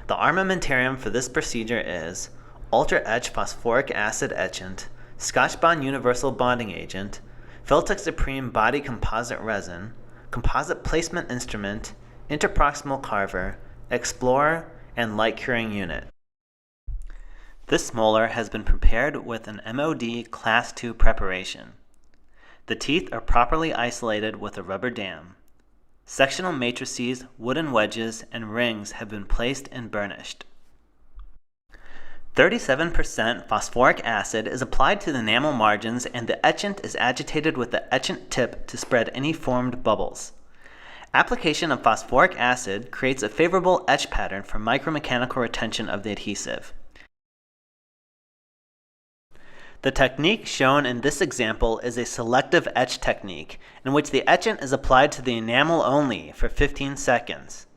The armamentarium for this procedure is ultra-etch phosphoric acid etchant, Scotch-Bond universal bonding agent, Filtex Supreme body composite resin, composite placement instrument, interproximal carver, explorer, and light curing unit. This molar has been prepared with an MOD Class II preparation. The teeth are properly isolated with a rubber dam. Sectional matrices, wooden wedges, and rings have been placed and burnished. 37% phosphoric acid is applied to the enamel margins, and the etchant is agitated with the etchant tip to spread any formed bubbles. Application of phosphoric acid creates a favorable etch pattern for micromechanical retention of the adhesive. The technique shown in this example is a selective etch technique, in which the etchant is applied to the enamel only for 15 seconds.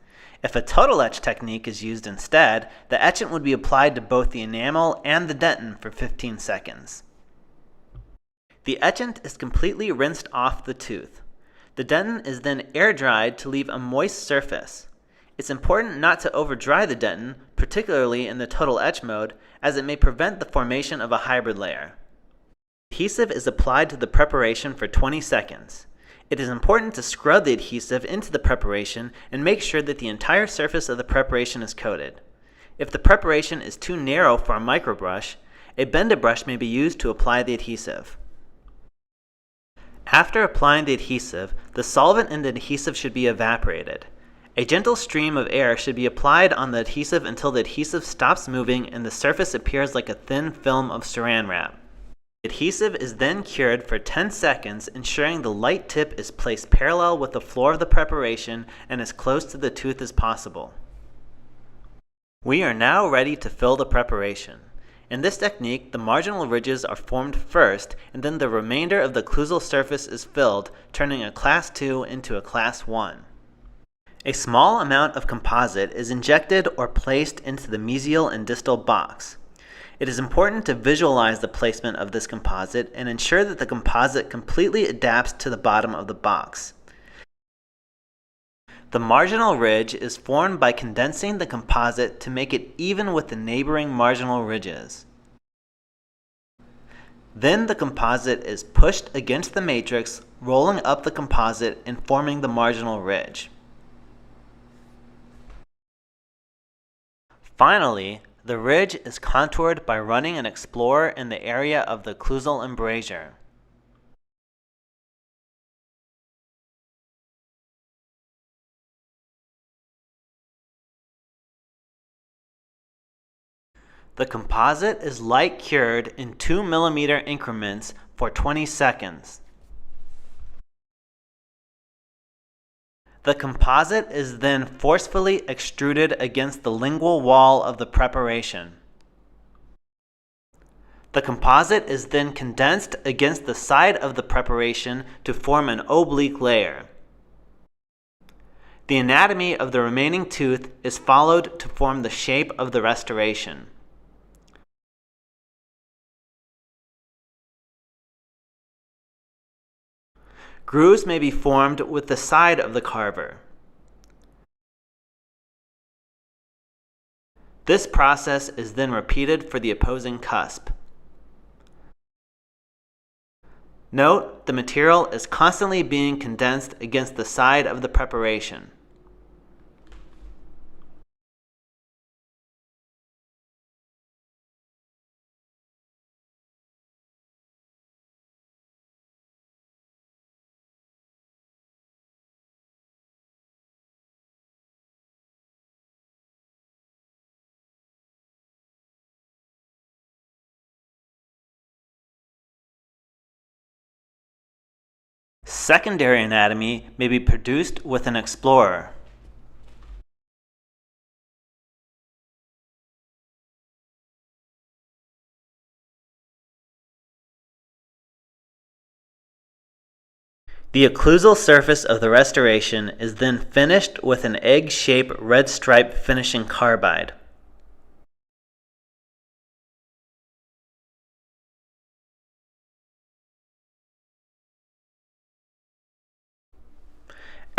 If a total etch technique is used instead, the etchant would be applied to both the enamel and the dentin for 15 seconds. The etchant is completely rinsed off the tooth. The dentin is then air dried to leave a moist surface. It's important not to over-dry the dentin, particularly in the total etch mode, as it may prevent the formation of a hybrid layer. Adhesive is applied to the preparation for 20 seconds. It is important to scrub the adhesive into the preparation and make sure that the entire surface of the preparation is coated. If the preparation is too narrow for a microbrush, a bender brush may be used to apply the adhesive. After applying the adhesive, the solvent in the adhesive should be evaporated. A gentle stream of air should be applied on the adhesive until the adhesive stops moving and the surface appears like a thin film of saran wrap. The adhesive is then cured for 10 seconds, ensuring the light tip is placed parallel with the floor of the preparation and as close to the tooth as possible. We are now ready to fill the preparation. In this technique, the marginal ridges are formed first, and then the remainder of the occlusal surface is filled, turning a Class II into a Class I. A small amount of composite is injected or placed into the mesial and distal box. It is important to visualize the placement of this composite and ensure that the composite completely adapts to the bottom of the box. The marginal ridge is formed by condensing the composite to make it even with the neighboring marginal ridges. Then the composite is pushed against the matrix, rolling up the composite and forming the marginal ridge. Finally, the ridge is contoured by running an explorer in the area of the occlusal embrasure. The composite is light cured in 2 mm increments for 20 seconds. The composite is then forcefully extruded against the lingual wall of the preparation. The composite is then condensed against the side of the preparation to form an oblique layer. The anatomy of the remaining tooth is followed to form the shape of the restoration. Grooves may be formed with the side of the carver. This process is then repeated for the opposing cusp. Note, the material is constantly being condensed against the side of the preparation. Secondary anatomy may be produced with an explorer. The occlusal surface of the restoration is then finished with an egg-shaped red stripe finishing carbide.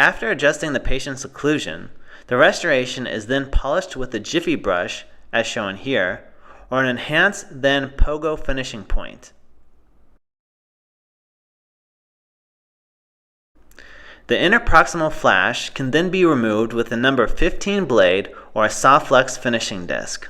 After adjusting the patient's occlusion, The restoration is then polished with a Jiffy brush, as shown here, or an enhanced then pogo finishing point. The inner proximal flash can then be removed with a number 15 blade or a soft flex finishing disc.